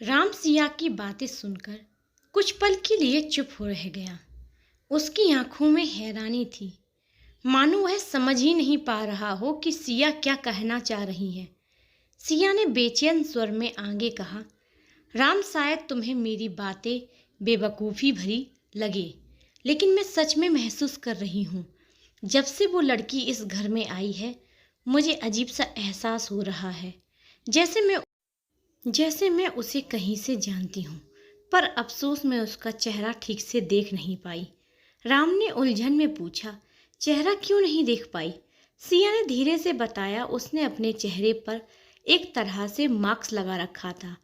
राम सिया की बातें सुनकर कुछ पल के लिए चुप हो रह गया। उसकी आंखों में हैरानी थी, मानो वह समझ ही नहीं पा रहा हो कि सिया क्या कहना चाह रही है। सिया ने बेचैन स्वर में आगे कहा, राम शायद तुम्हें मेरी बातें बेवकूफ़ी भरी लगे, लेकिन मैं सच में महसूस कर रही हूँ। जब से वो लड़की इस घर में आई है, मुझे अजीब सा एहसास हो रहा है, जैसे मैं उसे कहीं से जानती हूँ। पर अफसोस मैं उसका चेहरा ठीक से देख नहीं पाई। राम ने उलझन में पूछा, चेहरा क्यों नहीं देख पाई? सिया ने धीरे से बताया, उसने अपने चेहरे पर एक तरह से मास्क लगा रखा था।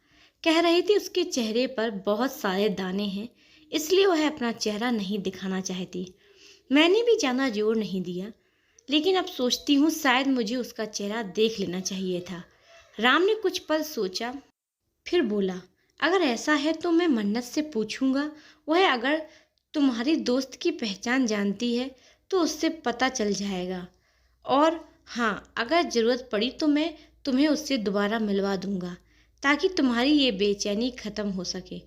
कह रही थी उसके चेहरे पर बहुत सारे दाने हैं, इसलिए वह अपना चेहरा नहीं दिखाना चाहती। मैंने भी ज़्यादा जोर नहीं दिया, लेकिन अब सोचती हूँ शायद मुझे उसका चेहरा देख लेना चाहिए था। राम ने कुछ पल सोचा, फिर बोला, अगर ऐसा है तो मैं मन्नत से पूछूंगा। वह अगर तुम्हारी दोस्त की पहचान जानती है तो उससे पता चल जाएगा। और हाँ, अगर ज़रूरत पड़ी तो मैं तुम्हें उससे दोबारा मिलवा दूंगा, ताकि तुम्हारी ये बेचैनी खत्म हो सके।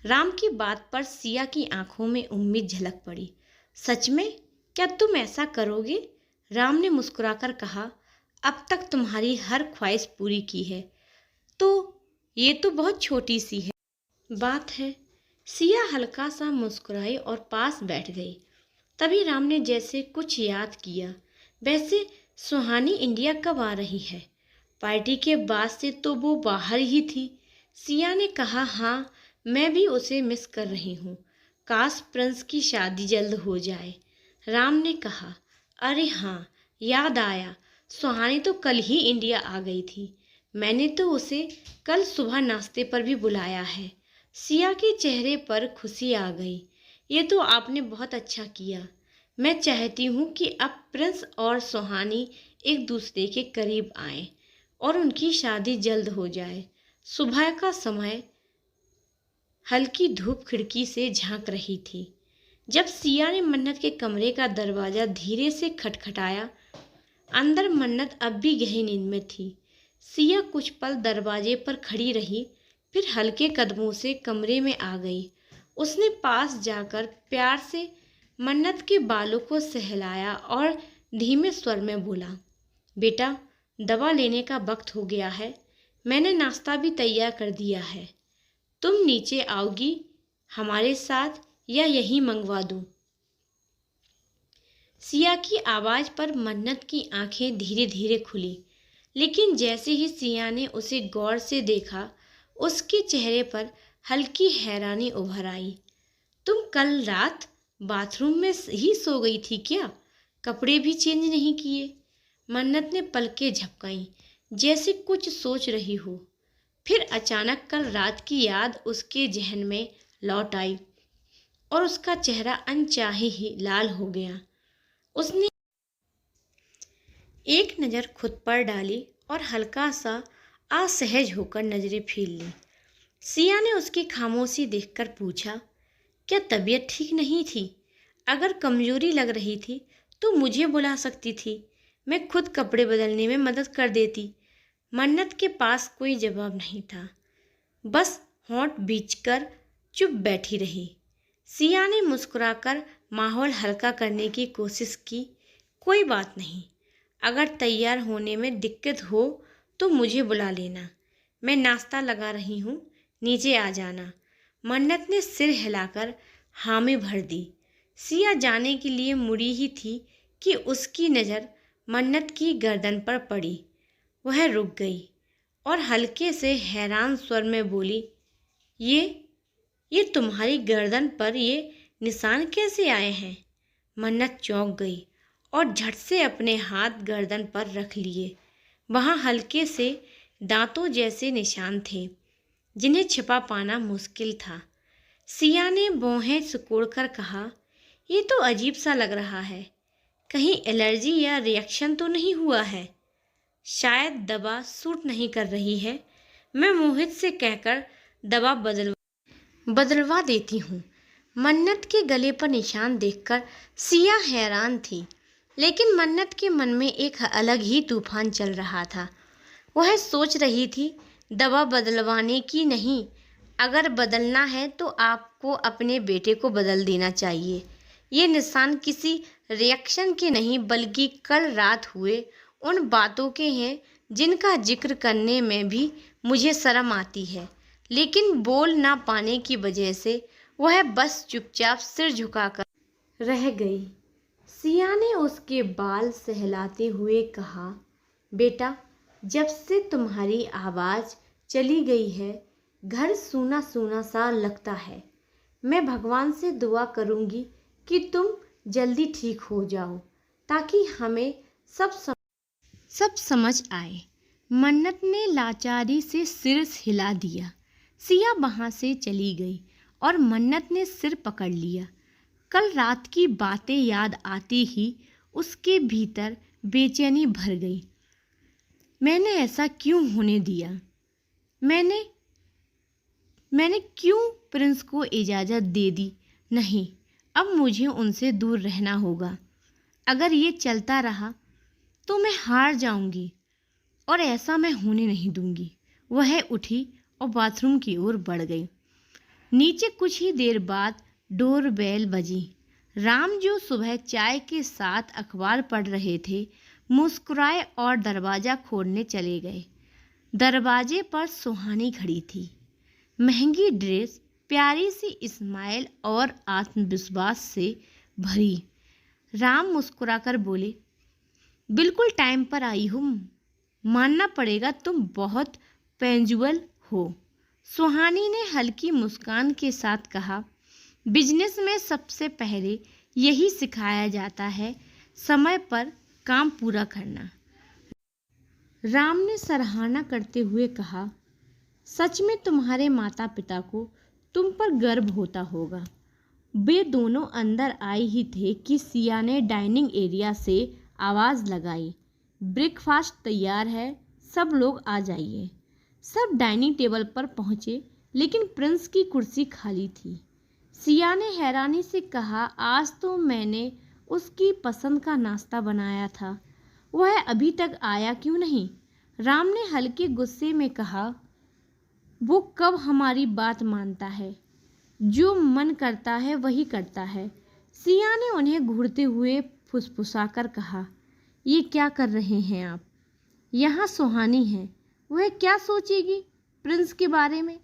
राम की बात पर सिया की आंखों में उम्मीद झलक पड़ी। सच में? क्या तुम ऐसा करोगे? राम ने मुस्कुराकर कहा, अब तक तुम्हारी हर ख्वाहिश पूरी की है, तो ये तो बहुत छोटी सी है बात है। सिया हल्का सा मुस्कुराई और पास बैठ गई। तभी राम ने जैसे कुछ याद किया, वैसे सुहानी इंडिया कब आ रही है? पार्टी के बाद से तो वो बाहर ही थी। सिया ने कहा, हाँ, मैं भी उसे मिस कर रही हूँ। काश प्रिंस की शादी जल्द हो जाए। राम ने कहा, अरे हाँ, याद आया, सुहानी तो कल ही इंडिया आ गई थी। मैंने तो उसे कल सुबह नाश्ते पर भी बुलाया है। सिया के चेहरे पर खुशी आ गई। ये तो आपने बहुत अच्छा किया। मैं चाहती हूँ कि अब प्रिंस और सुहानी एक दूसरे के करीब आएं और उनकी शादी जल्द हो जाए। सुबह का समय, हल्की धूप खिड़की से झांक रही थी। जब सिया ने मन्नत के कमरे का दरवाज़ा धीरे से खटखटाया, अंदर मन्नत अब भी गहरी नींद में थी। सिया कुछ पल दरवाजे पर खड़ी रही, फिर हल्के कदमों से कमरे में आ गई। उसने पास जाकर प्यार से मन्नत के बालों को सहलाया और धीमे स्वर में बोला, बेटा, दवा लेने का वक्त हो गया है। मैंने नाश्ता भी तैयार कर दिया है। तुम नीचे आओगी हमारे साथ या यहीं मंगवा दूँ? सिया की आवाज़ पर मन्नत की आंखें धीरे धीरे खुली, लेकिन जैसे ही सिया ने उसे गौर से देखा, उसके चेहरे पर हल्की हैरानी उभर आई। तुम कल रात बाथरूम में ही सो गई थी क्या? कपड़े भी चेंज नहीं किए? मन्नत ने पलकें झपकाई, जैसे कुछ सोच रही हो। फिर अचानक कल रात की याद उसके जहन में लौट आई और उसका चेहरा अनचाहे ही लाल हो गया। उसने एक नज़र खुद पर डाली और हल्का सा असहज होकर नजरें फेर ली। सिया ने उसकी खामोशी देखकर पूछा, क्या तबीयत ठीक नहीं थी? अगर कमजोरी लग रही थी तो मुझे बुला सकती थी, मैं खुद कपड़े बदलने में मदद कर देती। मन्नत के पास कोई जवाब नहीं था, बस होंठ भींचकर चुप बैठी रही। सिया ने मुस्कुराकर माहौल हल्का करने की कोशिश की, कोई बात नहीं, अगर तैयार होने में दिक्कत हो तो मुझे बुला लेना, मैं नाश्ता लगा रही हूँ, नीचे आ जाना। मन्नत ने सिर हिलाकर हामी भर दी। सिया जाने के लिए मुड़ी ही थी कि उसकी नज़र मन्नत की गर्दन पर पड़ी। वह रुक गई और हल्के से हैरान स्वर में बोली, ये तुम्हारी गर्दन पर ये निशान कैसे आए हैं? मन्नत चौंक गई और झट से अपने हाथ गर्दन पर रख लिए। वहाँ हल्के से दांतों जैसे निशान थे, जिन्हें छिपा पाना मुश्किल था। सिया ने भौहें सिकोड़कर कहा, ये तो अजीब सा लग रहा है, कहीं एलर्जी या रिएक्शन तो नहीं हुआ है? शायद दवा सूट नहीं कर रही है, मैं मोहित से कहकर दवा बदलवा देती हूँ। मन्नत के गले पर निशान देखकर सिया हैरान थी, लेकिन मन्नत के मन में एक अलग ही तूफान चल रहा था। वह सोच रही थी, दवा बदलवाने की नहीं, अगर बदलना है तो आपको अपने बेटे को बदल देना चाहिए। ये निशान किसी रिएक्शन के नहीं बल्कि कल रात हुए उन बातों के हैं जिनका जिक्र करने में भी मुझे शर्म आती है, लेकिन बोल ना पाने की वजह से वह बस चुपचाप सिर झुकाकर रह गई। सिया ने उसके बाल सहलाते हुए कहा, बेटा, जब से तुम्हारी आवाज़ चली गई है घर सूना सूना सा लगता है। मैं भगवान से दुआ करूंगी कि तुम जल्दी ठीक हो जाओ ताकि हमें सब समझ आए। मन्नत ने लाचारी से सिर हिला दिया। सिया वहाँ से चली गई और मन्नत ने सिर पकड़ लिया। कल रात की बातें याद आती ही उसके भीतर बेचैनी भर गई। मैंने ऐसा क्यों होने दिया? मैंने क्यों प्रिंस को इजाज़त दे दी? नहीं, अब मुझे उनसे दूर रहना होगा। अगर ये चलता रहा तो मैं हार जाऊंगी और ऐसा मैं होने नहीं दूंगी। वह उठी और बाथरूम की ओर बढ़ गई। नीचे कुछ ही देर बाद डोरबेल बजी। राम, जो सुबह चाय के साथ अखबार पढ़ रहे थे, मुस्कुराए और दरवाज़ा खोलने चले गए। दरवाजे पर सुहानी खड़ी थी, महंगी ड्रेस, प्यारी सी स्माइल और आत्मविश्वास से भरी। राम मुस्कुराकर बोले, बिल्कुल टाइम पर आई हूँ। मानना पड़ेगा तुम बहुत पंक्चुअल हो। सुहानी ने हल्की मुस्कान के साथ कहा, बिजनेस में सबसे पहले यही सिखाया जाता है, समय पर काम पूरा करना। राम ने सराहना करते हुए कहा, सच में तुम्हारे माता पिता को तुम पर गर्व होता होगा। वे दोनों अंदर आए ही थे कि सिया ने डाइनिंग एरिया से आवाज़ लगाई, ब्रेकफास्ट तैयार है, सब लोग आ जाइए। सब डाइनिंग टेबल पर पहुँचे, लेकिन प्रिंस की कुर्सी खाली थी। सिया ने हैरानी से कहा, आज तो मैंने उसकी पसंद का नाश्ता बनाया था, वह अभी तक आया क्यों नहीं? राम ने हल्के गुस्से में कहा, वो कब हमारी बात मानता है? जो मन करता है वही करता है। सिया ने उन्हें घूरते हुए फुसफुसाकर कहा, ये क्या कर रहे हैं आप? यहाँ सुहानी है, वह क्या सोचेगी प्रिंस के बारे में?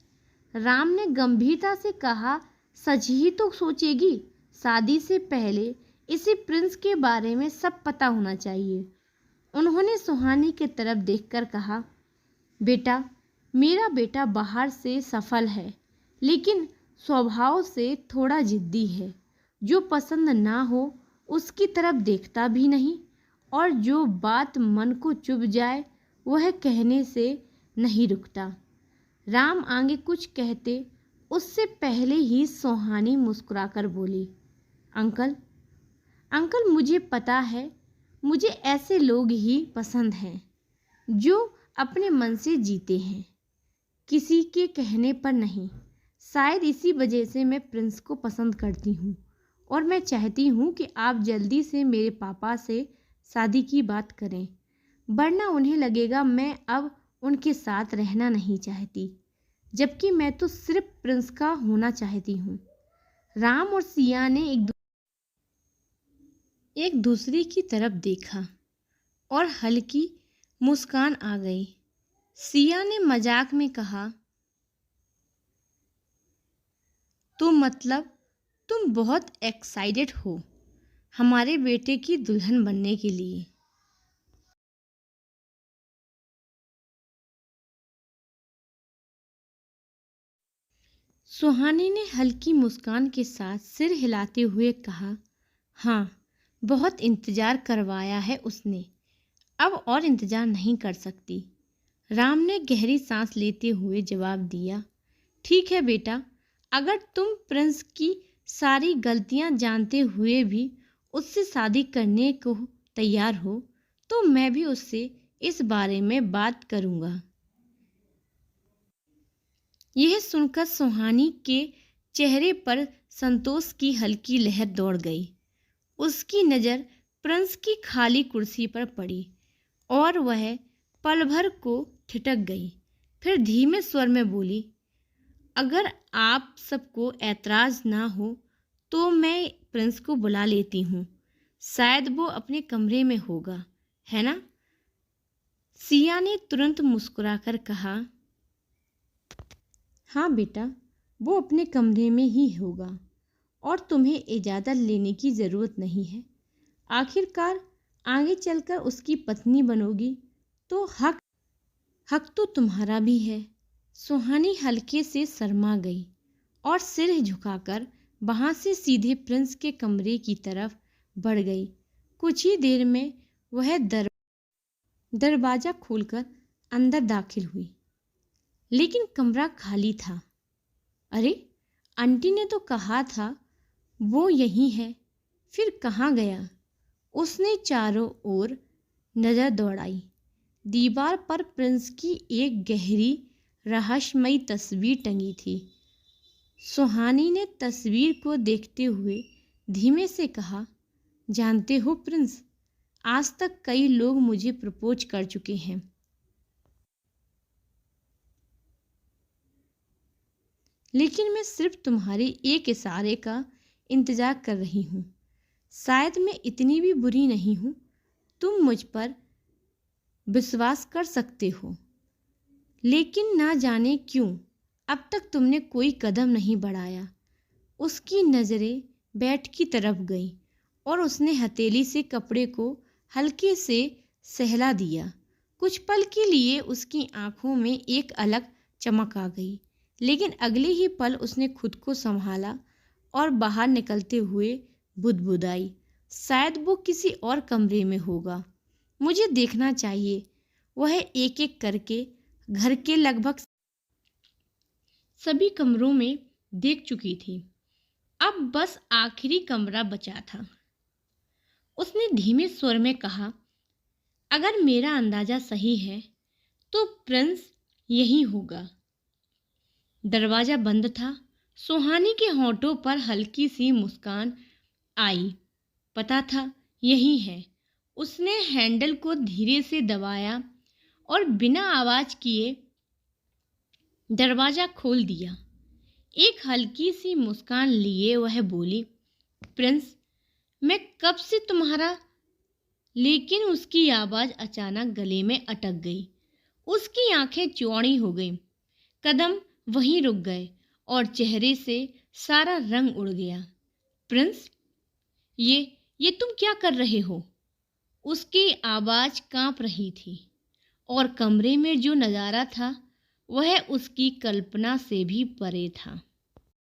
राम ने गंभीरता से कहा, सच ही तो सोचेगी। शादी से पहले इसे प्रिंस के बारे में सब पता होना चाहिए। उन्होंने सुहानी की तरफ देखकर कहा, बेटा, मेरा बेटा बाहर से सफल है, लेकिन स्वभाव से थोड़ा जिद्दी है। जो पसंद ना हो उसकी तरफ देखता भी नहीं, और जो बात मन को चुभ जाए वह कहने से नहीं रुकता। राम आगे कुछ कहते उससे पहले ही सुहानी मुस्कुराकर बोली, अंकल, अंकल, मुझे पता है, मुझे ऐसे लोग ही पसंद हैं जो अपने मन से जीते हैं, किसी के कहने पर नहीं। शायद इसी वजह से मैं प्रिंस को पसंद करती हूँ और मैं चाहती हूँ कि आप जल्दी से मेरे पापा से शादी की बात करें, वरना उन्हें लगेगा मैं अब उनके साथ रहना नहीं चाहती, जबकि मैं तो सिर्फ प्रिंस का होना चाहती हूँ। राम और सिया ने एक दूसरे की तरफ देखा और हल्की मुस्कान आ गई। सिया ने मजाक में कहा, तो मतलब तुम बहुत एक्साइटेड हो हमारे बेटे की दुल्हन बनने के लिए? सुहानी ने हल्की मुस्कान के साथ सिर हिलाते हुए कहा, हाँ, बहुत इंतज़ार करवाया है उसने, अब और इंतज़ार नहीं कर सकती। राम ने गहरी सांस लेते हुए जवाब दिया, ठीक है बेटा, अगर तुम प्रिंस की सारी गलतियां जानते हुए भी उससे शादी करने को तैयार हो तो मैं भी उससे इस बारे में बात करूंगा। यह सुनकर सुहानी के चेहरे पर संतोष की हल्की लहर दौड़ गई। उसकी नज़र प्रिंस की खाली कुर्सी पर पड़ी और वह पल भर को ठिठक गई। फिर धीमे स्वर में बोली, अगर आप सबको ऐतराज़ ना हो तो मैं प्रिंस को बुला लेती हूँ। शायद वो अपने कमरे में होगा, है ना? सिया ने तुरंत मुस्कुराकर कहा, हाँ बेटा, वो अपने कमरे में ही होगा और तुम्हें इजाज़त लेने की ज़रूरत नहीं है। आखिरकार आगे चलकर उसकी पत्नी बनोगी तो हक तो तुम्हारा भी है। सुहानी हल्के से शर्मा गई और सिर झुकाकर वहां से सीधे प्रिंस के कमरे की तरफ बढ़ गई। कुछ ही देर में वह दरवाजा खोलकर अंदर दाखिल हुई, लेकिन कमरा खाली था। अरे, आंटी ने तो कहा था वो यहीं है, फिर कहाँ गया? उसने चारों ओर नजर दौड़ाई। दीवार पर प्रिंस की एक गहरी रहस्यमयी तस्वीर टंगी थी। सुहानी ने तस्वीर को देखते हुए धीमे से कहा, जानते हो प्रिंस, आज तक कई लोग मुझे प्रपोज कर चुके हैं, लेकिन मैं सिर्फ तुम्हारे एक इशारे का इंतजार कर रही हूँ। शायद मैं इतनी भी बुरी नहीं हूँ, तुम मुझ पर विश्वास कर सकते हो, लेकिन ना जाने क्यों अब तक तुमने कोई कदम नहीं बढ़ाया। उसकी नज़रें बैट की तरफ गईं और उसने हथेली से कपड़े को हल्के से सहला दिया। कुछ पल के लिए उसकी आंखों में एक अलग चमक आ गई, लेकिन अगले ही पल उसने खुद को संभाला और बाहर निकलते हुए बुदबुदाई, शायद वो किसी और कमरे में होगा। मुझे देखना चाहिए। वह एक एक करके घर के लगभग सभी कमरों में देख चुकी थी। अब बस आखिरी कमरा बचा था। उसने धीमे स्वर में कहा, अगर मेरा अंदाजा सही है तो प्रिंस यही होगा। दरवाजा बंद था। सुहानी के होठों पर हल्की सी मुस्कान आई। पता था यही है। उसने हैंडल को धीरे से दबाया और बिना आवाज किए दरवाजा खोल दिया। एक हल्की सी मुस्कान लिए वह बोली, प्रिंस, मैं कब से तुम्हारा। लेकिन उसकी आवाज अचानक गले में अटक गई। उसकी आंखें चौड़ी हो गईं, कदम वहीं रुक गए और चेहरे से सारा रंग उड़ गया। प्रिंस, ये तुम क्या कर रहे हो? उसकी आवाज कांप रही थी और कमरे में जो नज़ारा था वह उसकी कल्पना से भी परे था।